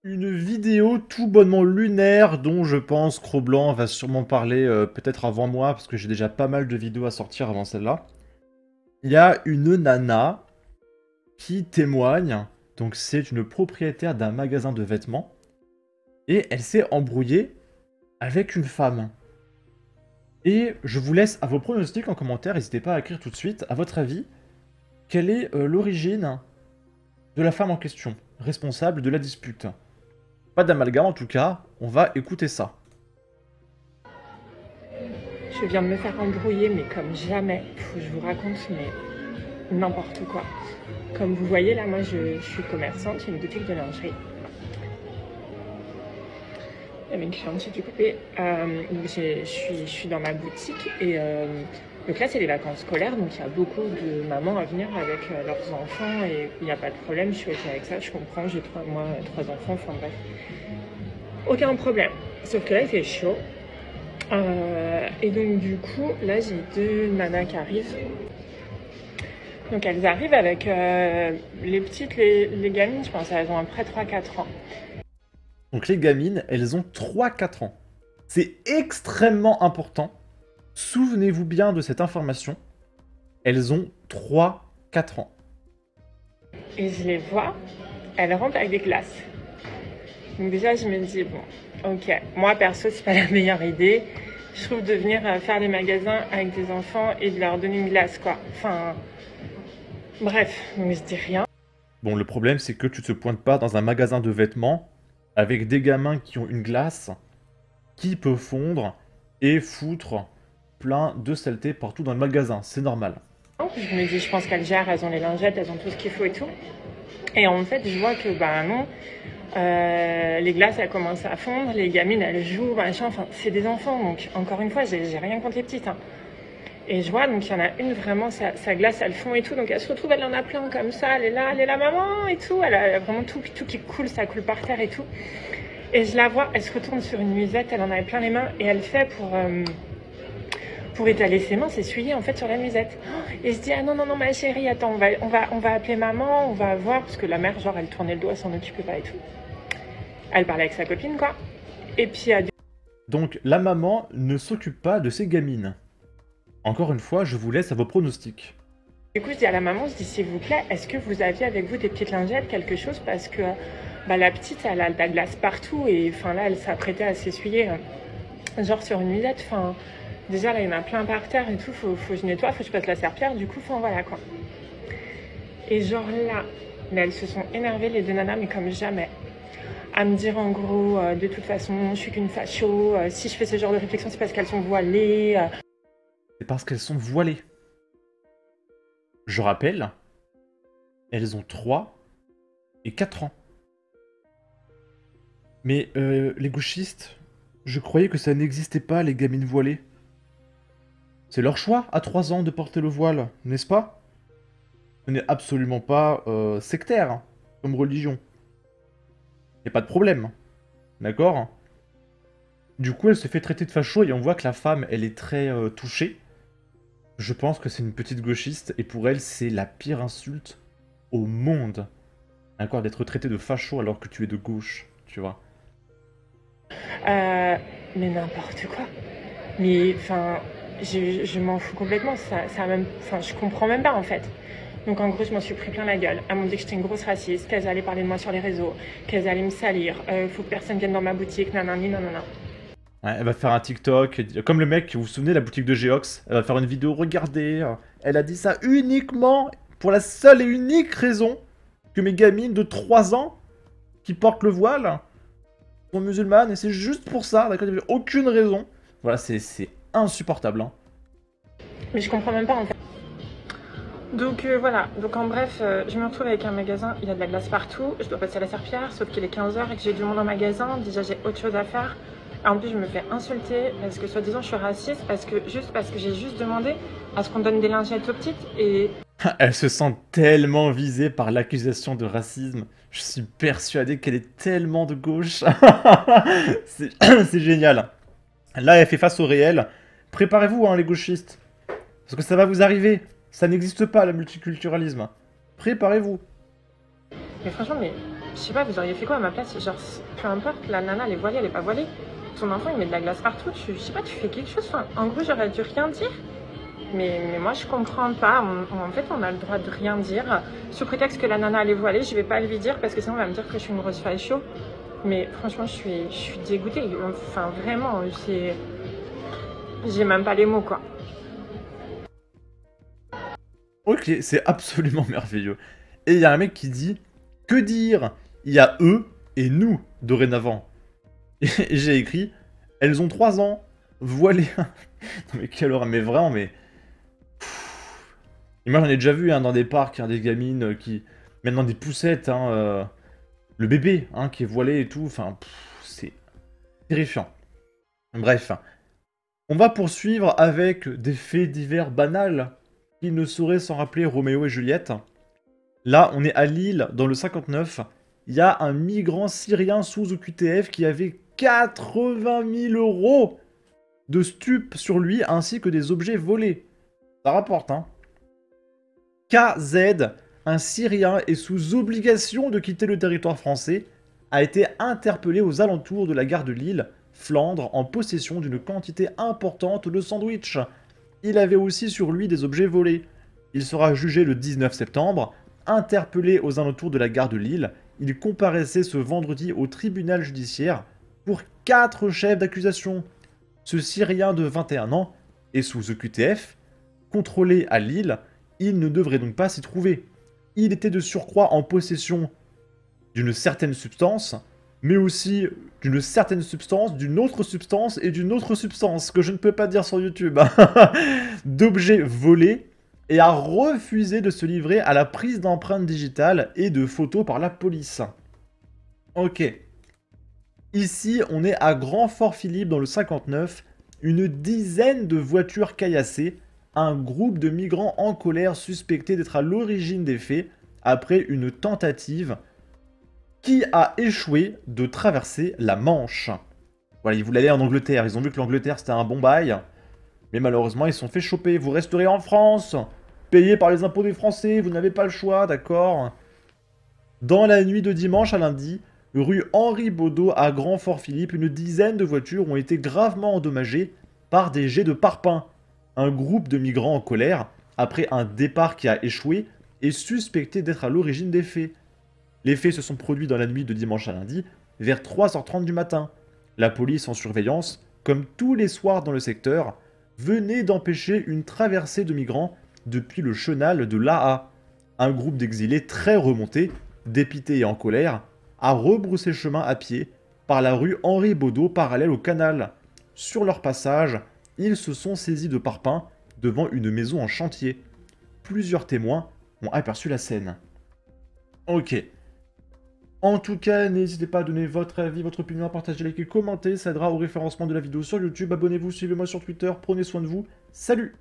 Une vidéo tout bonnement lunaire dont je pense Cro-Blanc va sûrement parler peut-être avant moi parce que j'ai déjà pas mal de vidéos à sortir avant celle-là. Il y a une nana qui témoigne, donc c'est une propriétaire d'un magasin de vêtements et elle s'est embrouillée avec une femme. Et je vous laisse à vos pronostics en commentaire, n'hésitez pas à écrire tout de suite, à votre avis, quelle est l'origine de la femme en question, responsable de la dispute. Pas d'amalgame en tout cas, on va écouter ça. Je viens de me faire embrouiller, mais comme jamais. Faut que je vous raconte, mais n'importe quoi. Comme vous voyez, là, moi, je suis commerçante, j'ai une boutique de lingerie. Avec je suis un petit peu coupée. Je suis dans ma boutique et donc là, c'est les vacances scolaires, donc il y a beaucoup de mamans à venir avec leurs enfants et il n'y a pas de problème, je suis ok avec ça, je comprends, j'ai trois enfants, enfin bref. Aucun problème. Sauf que là, il fait chaud. Et donc du coup, là j'ai deux nanas qui arrivent. Donc elles arrivent avec les petites, les gamines, je pense, elles ont à peu près 3-4 ans. Donc les gamines, elles ont 3-4 ans. C'est extrêmement important. Souvenez-vous bien de cette information. Elles ont 3-4 ans. Et je les vois, elles rentrent avec des glaces. Donc déjà je me dis, bon, ok, moi perso c'est pas la meilleure idée. Je trouve de venir faire des magasins avec des enfants et de leur donner une glace, quoi. Enfin, bref, donc je dis rien. Bon, le problème, c'est que tu te pointes pas dans un magasin de vêtements avec des gamins qui ont une glace qui peut fondre et foutre plein de saleté partout dans le magasin. C'est normal. Je me dis, je pense qu'elles gèrent, elles ont les lingettes, elles ont tout ce qu'il faut et tout. Et en fait, je vois que, bah non, les glaces, elles commencent à fondre, les gamines, elles jouent, machin, enfin, c'est des enfants, donc encore une fois, j'ai rien contre les petites, hein. Et je vois, donc il y en a une vraiment, sa glace, elle fond et tout, donc elle se retrouve, elle en a plein comme ça, elle est là, maman et tout, elle a vraiment tout qui coule, ça coule par terre et tout. Et je la vois, elle se retourne sur une nuisette, elle en avait plein les mains, et elle fait pour étaler ses mains, s'essuyer en fait sur la nuisette. Et je dis, ah non, non, non, ma chérie, attends, on va appeler maman, on va voir, parce que la mère, genre, elle tournait le dos, elle s'en occupait pas et tout. Elle parlait avec sa copine, quoi. Et puis, Donc la maman ne s'occupe pas de ses gamines. Encore une fois, je vous laisse à vos pronostics. du coup, je dis à la maman, je dis, s'il vous plaît, est-ce que vous aviez avec vous des petites lingettes, quelque chose, parce que bah, la petite, elle a de la glace partout, et enfin là, elle s'apprêtait à s'essuyer, genre sur une nuisette, enfin... Déjà, là, il y en a plein par terre et tout, faut que je nettoie, faut que je passe la serpillère, du coup, enfin, voilà, quoi. Et genre là, mais elles se sont énervées, les deux nanas, mais comme jamais. À me dire en gros, de toute façon, je suis qu'une facho, si je fais ce genre de réflexion, c'est parce qu'elles sont voilées. C'est parce qu'elles sont voilées. Je rappelle, elles ont 3 et 4 ans. Mais les gauchistes, je croyais que ça n'existait pas, les gamines voilées. C'est leur choix, à 3 ans, de porter le voile, n'est-ce pas? Ce n'est absolument pas sectaire, hein, comme religion. Y a pas de problème, d'accord? Du coup, elle se fait traiter de facho et on voit que la femme, elle est très touchée. Je pense que c'est une petite gauchiste et pour elle, c'est la pire insulte au monde. D'accord, d'être traité de facho alors que tu es de gauche, tu vois. Mais n'importe quoi. Mais enfin, je m'en fous complètement. Ça même, enfin, je comprends même pas en fait. Donc en gros, je m'en suis pris plein la gueule. Elles m'ont dit que j'étais une grosse raciste, qu'elles allaient parler de moi sur les réseaux, qu'elles allaient me salir. Faut que personne vienne dans ma boutique, nanani, nanana. Ouais, elle va faire un TikTok, comme le mec, vous vous souvenez, la boutique de Geox, elle va faire une vidéo, regardez, elle a dit ça uniquement pour la seule et unique raison que mes gamines de 3 ans qui portent le voile sont musulmanes, et c'est juste pour ça, d'accord, il n'y avait aucune raison. Voilà, c'est insupportable, hein. Mais je comprends même pas en fait. Donc voilà, donc en bref, je me retrouve avec un magasin, il y a de la glace partout, je dois passer à la serpillière, sauf qu'il est 15 h et que j'ai du monde au magasin, déjà j'ai autre chose à faire. Et en plus je me fais insulter parce que soi-disant je suis raciste, parce que j'ai juste demandé à ce qu'on donne des lingettes aux petites et... Elle se sent tellement visée par l'accusation de racisme. Je suis persuadé qu'elle est tellement de gauche. C'est c'est génial. Là, elle fait face au réel. Préparez-vous, hein, les gauchistes. Parce que ça va vous arriver. Ça n'existe pas, le multiculturalisme. Préparez-vous. Mais franchement, mais je sais pas, vous auriez fait quoi à ma place? Genre, peu importe, la nana, elle est voilée, elle est pas voilée. Ton enfant, il met de la glace partout, je sais pas, tu fais quelque chose. Enfin, en gros, j'aurais dû rien dire. Mais moi, je comprends pas. En fait, on a le droit de rien dire. Sous prétexte que la nana, elle est voilée, je vais pas lui dire parce que sinon, on va me dire que je suis une grosse facho. Mais franchement, je suis dégoûtée. Enfin, vraiment, j'ai même pas les mots, quoi. Ok, c'est absolument merveilleux. Et il y a un mec qui dit, que dire? Il y a eux et nous, dorénavant. Et j'ai écrit, elles ont 3 ans, voilées. Non mais quelle horreur, mais vraiment, mais... Et moi j'en ai déjà vu hein, dans des parcs, hein, des gamines qui... Maintenant des poussettes, hein, le bébé hein, qui est voilé et tout, enfin, c'est terrifiant. Bref, on va poursuivre avec des faits divers banals qui ne sauraient s'en rappeler Roméo et Juliette. Là, on est à Lille, dans le 59. Il y a un migrant syrien sous OQTF qui avait 80 000 € de stupes sur lui, ainsi que des objets volés. Ça rapporte, hein. KZ, un Syrien est sous obligation de quitter le territoire français, a été interpellé aux alentours de la gare de Lille, Flandre, en possession d'une quantité importante de sandwichs. Il avait aussi sur lui des objets volés. Il sera jugé le 19 septembre. Interpellé aux alentours de la gare de Lille, il comparaissait ce vendredi au tribunal judiciaire pour 4 chefs d'accusation. Ce Syrien de 21 ans est sous EQTF, contrôlé à Lille, il ne devrait donc pas s'y trouver. Il était de surcroît en possession d'une certaine substance, mais aussi d'une certaine substance, d'une autre substance et d'une autre substance, que je ne peux pas dire sur YouTube, d'objets volés, et a refusé de se livrer à la prise d'empreintes digitales et de photos par la police. Ok. Ici, on est à Grand-Fort-Philippe dans le 59, une dizaine de voitures caillassées, un groupe de migrants en colère suspectés d'être à l'origine des faits après une tentative qui a échoué de traverser la Manche. Voilà, ils voulaient aller en Angleterre, ils ont vu que l'Angleterre c'était un bon bail, mais malheureusement ils se sont fait choper. Vous resterez en France, payé par les impôts des Français, vous n'avez pas le choix, d'accord? Dans la nuit de dimanche à lundi, rue Henri Baudot à Grand-Fort-Philippe, une dizaine de voitures ont été gravement endommagées par des jets de parpaing. Un groupe de migrants en colère, après un départ qui a échoué, est suspecté d'être à l'origine des faits. Les faits se sont produits dans la nuit de dimanche à lundi, vers 3h30 du matin. La police en surveillance, comme tous les soirs dans le secteur, venait d'empêcher une traversée de migrants depuis le chenal de l'AA. Un groupe d'exilés très remonté, dépité et en colère, a rebroussé chemin à pied par la rue Henri Baudot parallèle au canal. Sur leur passage, ils se sont saisis de parpaing devant une maison en chantier. Plusieurs témoins ont aperçu la scène. Ok. En tout cas, n'hésitez pas à donner votre avis, votre opinion, à partager, liker, commenter, ça aidera au référencement de la vidéo sur YouTube. Abonnez-vous, suivez-moi sur Twitter, prenez soin de vous. Salut!